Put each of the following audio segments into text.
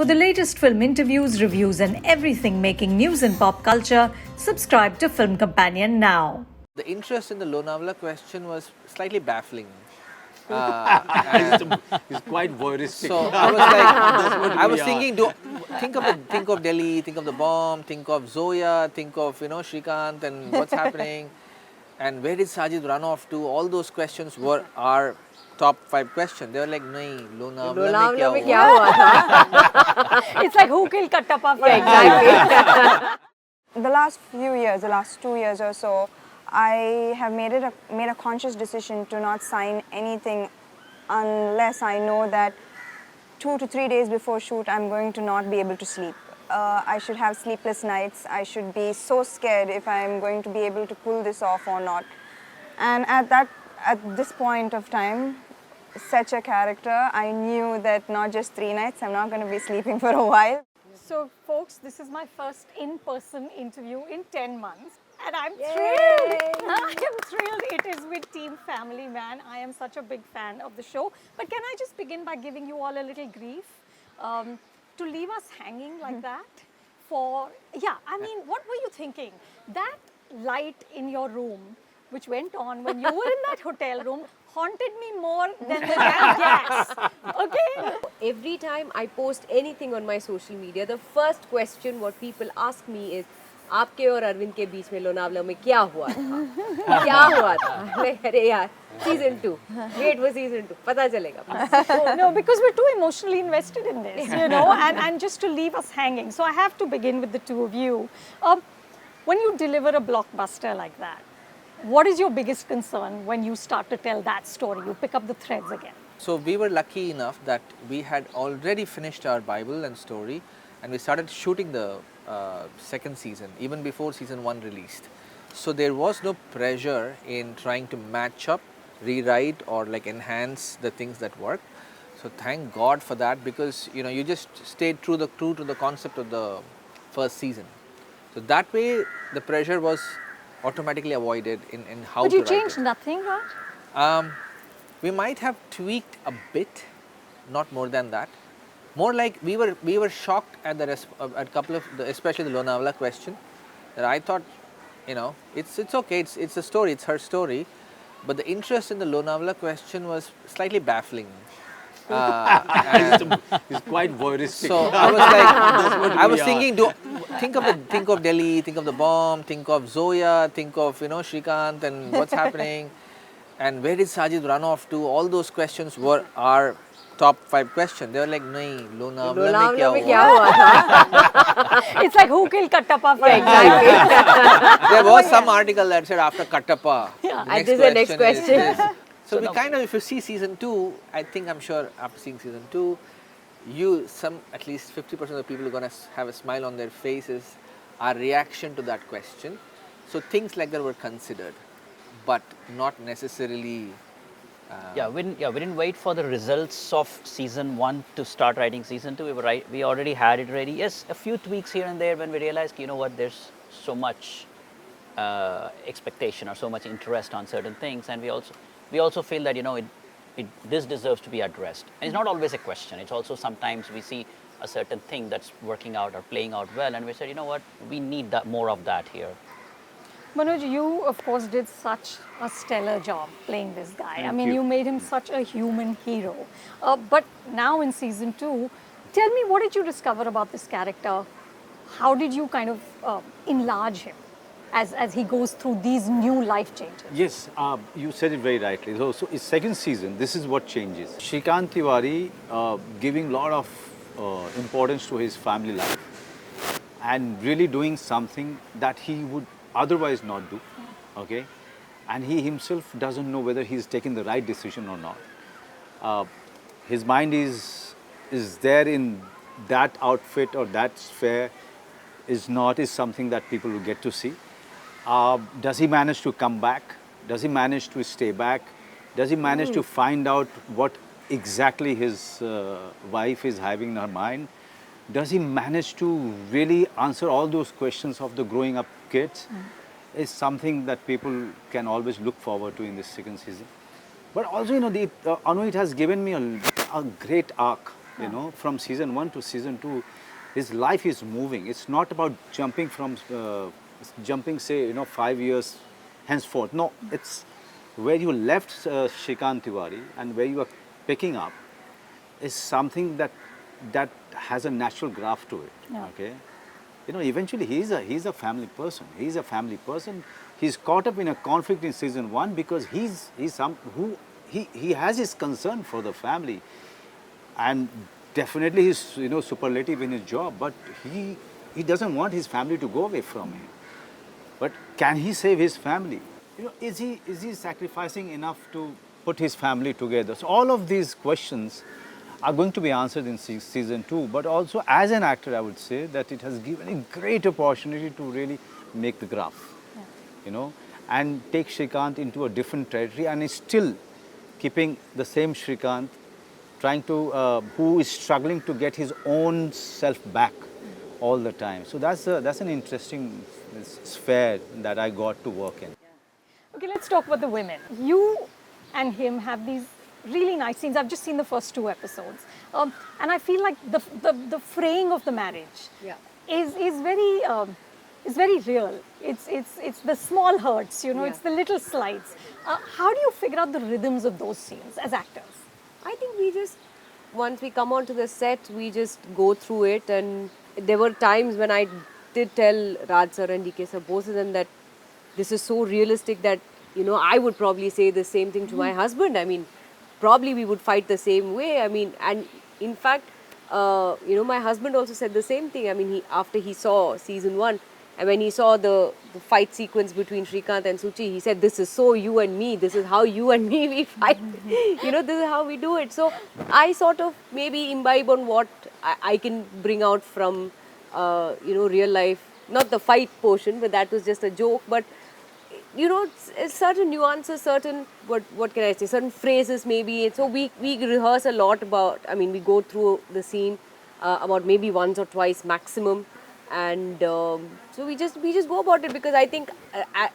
For the latest film interviews, reviews, and everything making news in pop culture, subscribe to Film Companion now. The interest in the Lonavla question was slightly baffling. It's quite voyeuristic. So I was like, I was thinking, think of Delhi, think of the bomb, think of Zoya, think of Srikant and what's happening, and where did Sajid run off to? All those questions were our top 5 questions. They were like, nahi, Lonavla mein kya hua? It's like who killed Kattappa? The last few years, the last 2 years or so, I have made a conscious decision to not sign anything unless I know that 2 to 3 days before shoot I'm going to not be able to sleep. I should have sleepless nights. I should be so scared if I'm going to be able to pull this off or not. And at this point of time, such a character, I knew that not just 3 nights, I'm not going to be sleeping for a while. So folks, this is my first in-person interview in 10 months. And I'm thrilled. I am thrilled. It is with Team Family Man. I am such a big fan of the show. But can I just begin by giving you all a little grief? To leave us hanging like that what were you thinking? That light in your room, which went on when you were in that hotel room, haunted me more than the damn gas. Okay? Every time I post anything on my social media, the first question what people ask me is, आपके और अरविंद के बीच में लोनावला में क्या हुआ था? क्या हुआ था? अरे यार, season 2. Wait for season 2. पता चलेगा. No, because we're too emotionally invested in this, and just to leave us hanging. So I have to begin with the two of you. When you deliver a blockbuster like that, what is your biggest concern when you start to tell that story? You pick up the threads again. So we were lucky enough that we had already finished our Bible and story, and we started shooting the second season, even before season 1 released. So there was no pressure in trying to match up, rewrite or like enhance the things that work. So thank God for that, because you just stayed true to the concept of the first season. So that way the pressure was automatically avoided in how but to you write changed it. Nothing, right? We might have tweaked a bit, not more than that. More like we were shocked at a couple of especially the Lonavala question, that I thought, it's okay, it's a story, it's her story, but the interest in the Lonavala question was slightly baffling. It's quite voyeuristic. So I was like, I was thinking, think of Delhi, think of the bomb, think of Zoya, think of Srikant and what's happening, and where did Sajid run off to? All those questions were our top 5 questions. They were like, nahi, Lonavla mein kya hua? It's like who killed Kattappa? Exactly. There was some article that said after Kattappa. And this is the next question. So we kind of, if you see season 2, I'm sure after seeing season 2, at least 50% of the people are going to have a smile on their faces, our reaction to that question. So things like that were considered, but not necessarily. We didn't wait for the results of season 1 to start writing season 2. We already had it ready. Yes, a few tweaks here and there when we realized, there's so much expectation or so much interest on certain things, and we also feel that this deserves to be addressed. And it's not always a question. It's also sometimes we see a certain thing that's working out or playing out well, and we said, we need more of that here. Manoj, you of course did such a stellar job playing this guy. You made him such a human hero. But now in season 2, tell me, what did you discover about this character? How did you kind of enlarge him as he goes through these new life changes? Yes, you said it very rightly. So in second season, this is what changes. Srikant Tiwari giving a lot of importance to his family life and really doing something that he would otherwise not do, okay? And he himself doesn't know whether he's taking the right decision or not. His mind is there in that outfit or that sphere is something that people will get to see. Does he manage to come back? Does he manage to stay back? Does he manage to find out what exactly his wife is having in her mind? Does he manage to really answer all those questions of the growing up kids? Is something that people can always look forward to in this second season. But also, Anu, it has given me a great arc You know, from season 1 to season 2, his life is moving. It's not about jumping from, say, you know, 5 years henceforth. No, it's where you left Srikant Tiwari and where you are picking up is something that has a natural graph to it. Yeah. Okay, you know, eventually he's a family person. He's a family person. He's caught up in a conflict in season 1 because he has his concern for the family, and definitely he's, you know, superlative in his job. But he doesn't want his family to go away from him. But can he save his family? You know, is he sacrificing enough to put his family together? So all of these questions are going to be answered in season 2. But also as an actor, I would say that it has given a great opportunity to really make the graph, you know, and take Srikant into a different territory, and is still keeping the same Srikant, trying to, who is struggling to get his own self back all the time. So that's an interesting sphere that I got to work in. Okay, let's talk about the women. You and him have these really nice scenes. I've just seen the first 2 episodes. And I feel like the fraying of the marriage is very real. It's the small hurts, you know, it's the little slides. How do you figure out the rhythms of those scenes as actors? I think we just, once we come onto the set, we just go through it. And there were times when I did tell Raj sir and DK sir, both of them, that this is so realistic that, you know, I would probably say the same thing to my husband. I mean, probably we would fight the same way. I mean, and in fact, you know, my husband also said the same thing. I mean, after he saw season 1, and when he saw the fight sequence between Srikant and Suchi, he said, this is so you and me. This is how you and me we fight. You know, this is how we do it. So I sort of maybe imbibe on what I can bring out from, you know, real life. Not the fight portion, but that was just a joke. But, you know, certain nuances, certain, what can I say, certain phrases maybe. And so we rehearse a lot about, I mean, we go through the scene about maybe once or twice maximum. And so we just go about it, because I think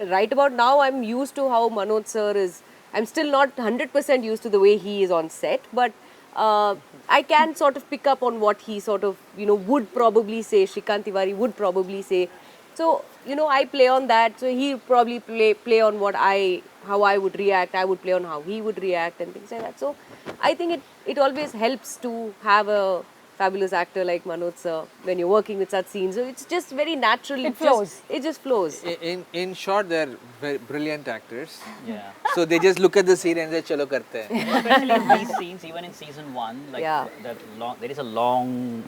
right about now I'm used to how Manoj sir is. I'm still not 100% used to the way he is on set, but I can sort of pick up on what he sort of, you know, would probably say, Srikant Tiwari would probably say. So, you know, I play on that. So he probably play on how I would react. I would play on how he would react and things like that. So I think it always helps to have a fabulous actor like Manoj sir when you're working with such scenes. So it's just very natural. It flows. It just flows. In short, they're very brilliant actors. Yeah. So they just look at the scene and say, "Chalo karte hain." Especially in these scenes, even in season 1, like there is a long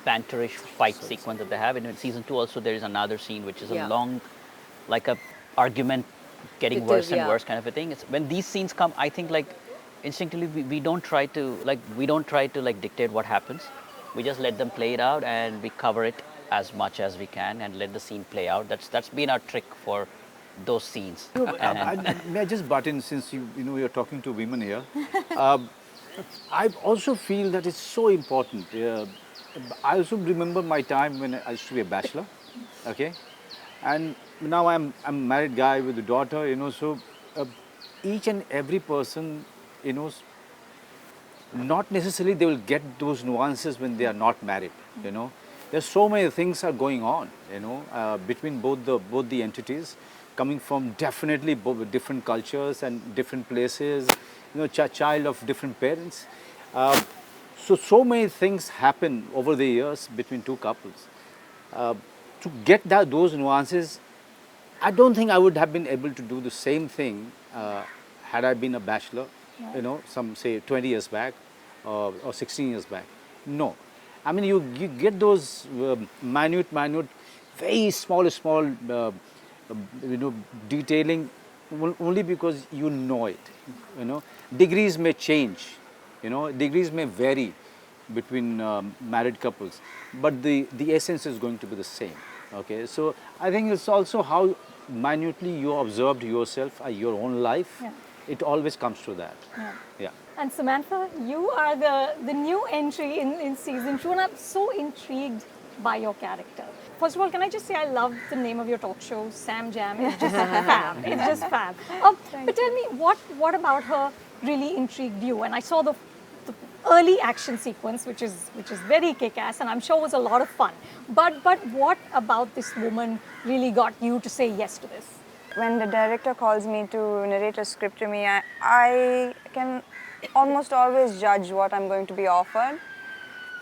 banterish fight sequence that they have. And in season 2 also there is another scene which is a long, like a argument getting worse and worse kind of a thing. It's, when these scenes come, I think like instinctively we don't try to dictate what happens. We just let them play it out, and we cover it as much as we can and let the scene play out. That's been our trick for those scenes. May I just butt in, since you know you're talking to women here? I also feel that it's so important. I also remember my time when I used to be a bachelor, okay, and now I'm a married guy with a daughter, you know. So each and every person, you know, not necessarily they will get those nuances when they are not married, you know. There's so many things are going on, you know, between both the entities, coming from definitely different cultures and different places, you know, child of different parents. So many things happen over the years between two couples. To get those nuances, I don't think I would have been able to do the same thing had I been a bachelor, you know, some say 20 years back or 16 years back. No. I mean, you get those minute, very small, you know, detailing only because you know it, you know. Degrees may change, you know, degrees may vary between married couples, but the essence is going to be the same, okay. So I think it's also how minutely you observed yourself, your own life. It always comes to that. Yeah. And Samantha, you are the new entry in season 2, and I'm so intrigued by your character. First of all, can I just say I love the name of your talk show, Sam Jam. It's just fab. It's just fab. But tell me, what about her really intrigued you? And I saw the early action sequence, which is very kick-ass, and I'm sure was a lot of fun. But what about this woman really got you to say yes to this? When the director calls me to narrate a script to me, I can almost always judge what I'm going to be offered.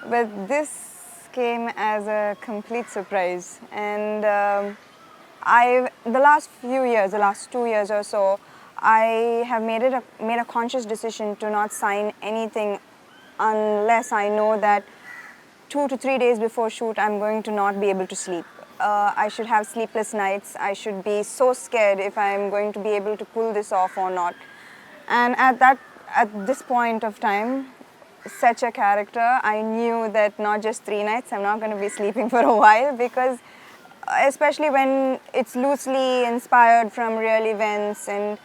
But this came as a complete surprise. And the last few years, the last 2 years or so, I have made a conscious decision to not sign anything unless I know that 2 to 3 days before shoot, I'm going to not be able to sleep. I should have sleepless nights. I should be so scared if I'm going to be able to pull this off or not. And at this point of time, such a character, I knew that not just 3 nights, I'm not going to be sleeping for a while, because especially when it's loosely inspired from real events, and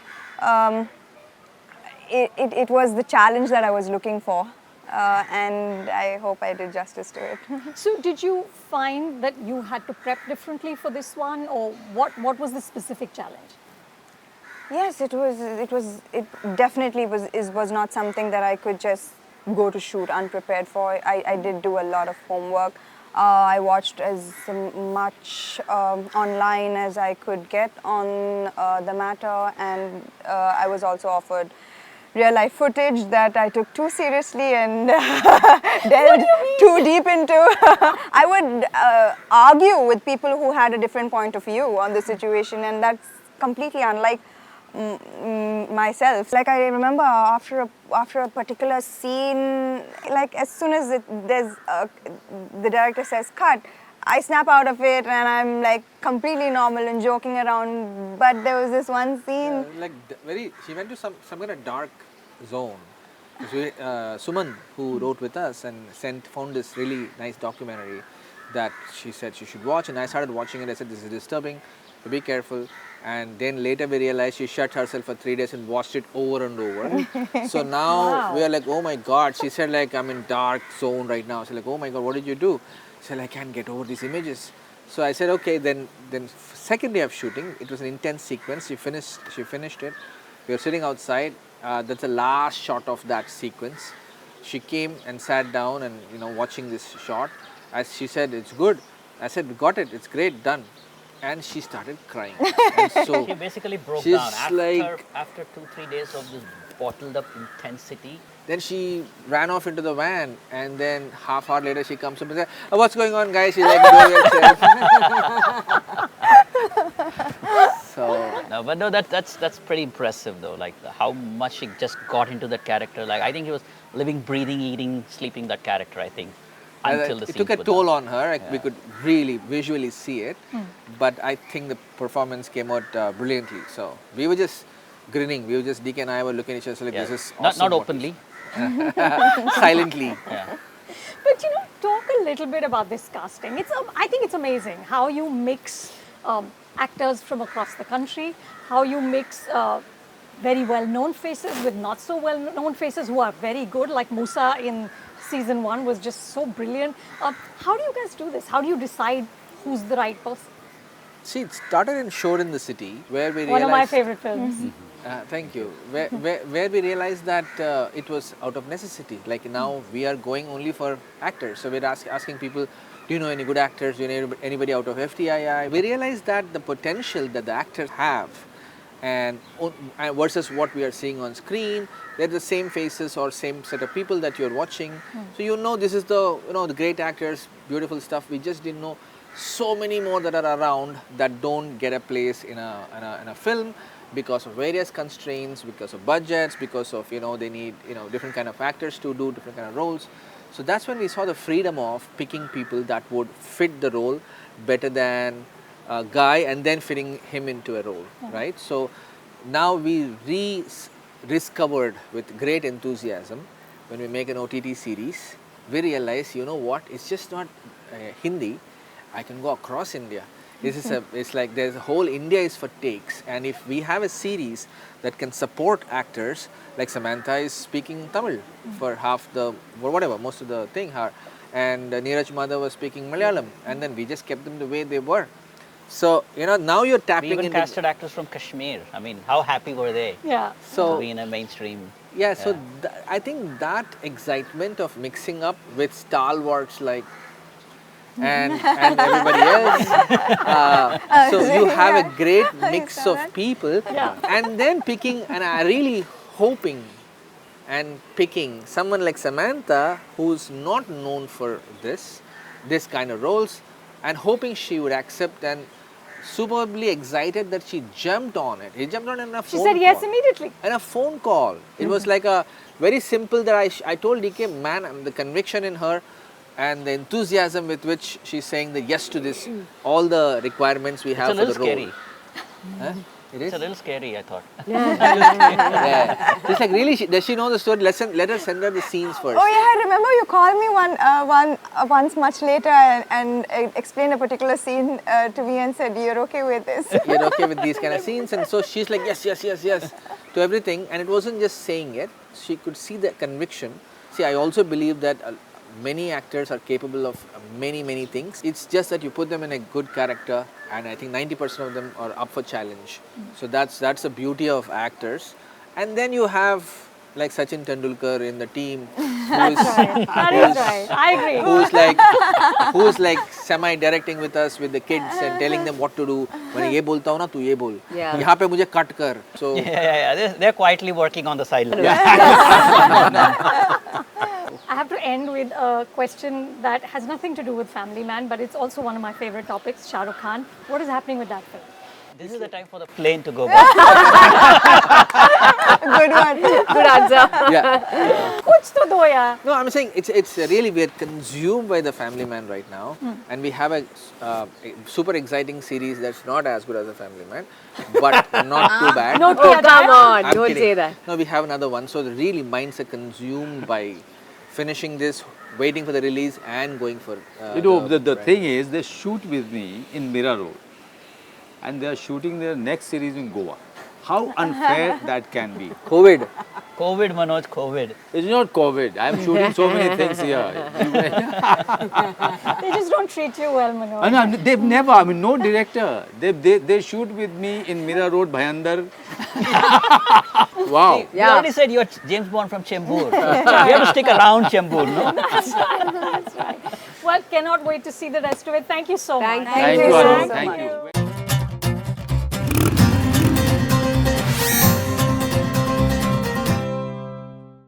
it was the challenge that I was looking for. And I hope I did justice to it. So did you find that you had to prep differently for this one, or what was the specific challenge? Yes, it definitely was not something that I could just go to shoot unprepared for. I did do a lot of homework. I watched as much online as I could get on the matter, and I was also offered real life footage that I took too seriously and delved too deep into. I would argue with people who had a different point of view on the situation, and that's completely unlike myself. Like, I remember after a particular scene, like as soon as the director says cut, I snap out of it and I'm like completely normal and joking around. But there was this one scene. She went to some kind of dark zone. Suman, who wrote with us and found this really nice documentary that she said she should watch, and I started watching it. I said, this is disturbing, so be careful. And then later we realized she shut herself for 3 days and watched it over and over. So now we are like, oh my God. She said, like, I'm in dark zone right now. So like, oh my God, what did you do? She said, I can't get over these images. So I said, okay, then second day of shooting, it was an intense sequence. She finished it. We were sitting outside. That's the last shot of that sequence. She came and sat down and, watching this shot. As she said, it's good. I said, we got it. It's great, done. And she started crying. And so she basically broke she's down after 2-3 days of this bottled up intensity. Then she ran off into the van, and then half hour later she comes up and says, oh, what's going on, guys? She's like, go yourself. So No, but no, that's pretty impressive though. Like how much she just got into that character. Like I think he was living, breathing, eating, sleeping that character. I think until the it took a toll on her. Like, we could really visually see it, but I think the performance came out brilliantly. So we were just grinning. We were just, DK and I were looking at each other like, this is awesome. Not openly. Silently. Yeah. But talk a little bit about this casting. I think it's amazing how you mix actors from across the country, how you mix very well-known faces with not so well-known faces who are very good, like Musa in season 1 was just so brilliant. How do you guys do this? How do you decide who's the right person? See, it started in Shore in the City, where we realized... One of my favorite films. Thank you. Where we realized that it was out of necessity. Like now we are going only for actors. So we're asking people, do you know any good actors? Do you know anybody out of FTII? We realized that the potential that the actors have and versus what we are seeing on screen, they're the same faces or same set of people that you're watching. So this is the great actors, beautiful stuff. We just didn't know so many more that are around that don't get a place in a film because of various constraints, because of budgets, because of they need different kind of actors to do different kind of roles. So that's when we saw the freedom of picking people that would fit the role better than a guy and then fitting him into a role, right? So now we rediscovered with great enthusiasm when we make an OTT series, we realize, it's just not Hindi. I can go across India. It's like there's a whole India is for takes, and if we have a series that can support actors, like Samantha is speaking Tamil for most of the thing, and Neeraj Madhav was speaking Malayalam, and then we just kept them the way they were. So, now you're tapping We even into... casted actors from Kashmir. I mean, how happy were they Yeah. to be in a mainstream Yeah, so I think that excitement of mixing up with stalwarts like and everybody else. So you have a great mix of people, and then picking, and I really hoping and picking someone like Samantha, who's not known for this kind of roles, and hoping she would accept, and superbly excited that she jumped on it. He jumped on it in a phone She said yes call. immediately. In a phone call. It was like a very simple that I told DK, man, the conviction in her and the enthusiasm with which she's saying the yes to this, all the requirements we It's have a for little the role. scary. Huh? It is? It's a little scary, I thought. Yeah. She's like, really, does she know the story? Let her send her the scenes first. Oh yeah, I remember you called me once much later and explained a particular scene to me and said, you're okay with this. You're okay with these kind of scenes, and so she's like yes to everything, and it wasn't just saying it, she could see the conviction. See, I also believe that many actors are capable of many things. It's just that you put them in a good character, and I think 90% of them are up for challenge. So that's the beauty of actors. And then you have like Sachin Tendulkar in the team, That is right. I agree. who's like semi-directing with us with the kids and telling them what to do. मैं ये बोलता हूँ ना, तू ये बोल. Yeah. यहाँ पे मुझे cut कर. So They're quietly working on the sideline. I have to end with a question that has nothing to do with Family Man, but it's also one of my favorite topics, Shahrukh Khan. What is happening with that film? This is the time for the plane to go back. Good one. Good answer. yeah. Kuch to do yaar. No, I'm saying it's really, we're consumed by the Family Man right now, and we have a super exciting series that's not as good as the Family Man, but not too bad. Not Oh, kiya come jaya. on. I'm Don't kidding. say that. No, we have another one. So really, minds are consumed by finishing this, waiting for the release, and going for. You know, the thing is, they shoot with me in Mira Road, and they are shooting their next series in Goa. How unfair that can be. COVID. COVID, Manoj, COVID. It's not COVID. I am shooting so many things here. They just don't treat you well, Manoj. And they've never, I mean, no director. They shoot with me in Mira Road, Bhayandar. Wow. You already said you're James Bond from Chembur. You have to stick around Chembur, no? That's right. That's right. Well, cannot wait to see the rest of it. Thank you so much. Thank Thank you, you so Anu. much. Thank you.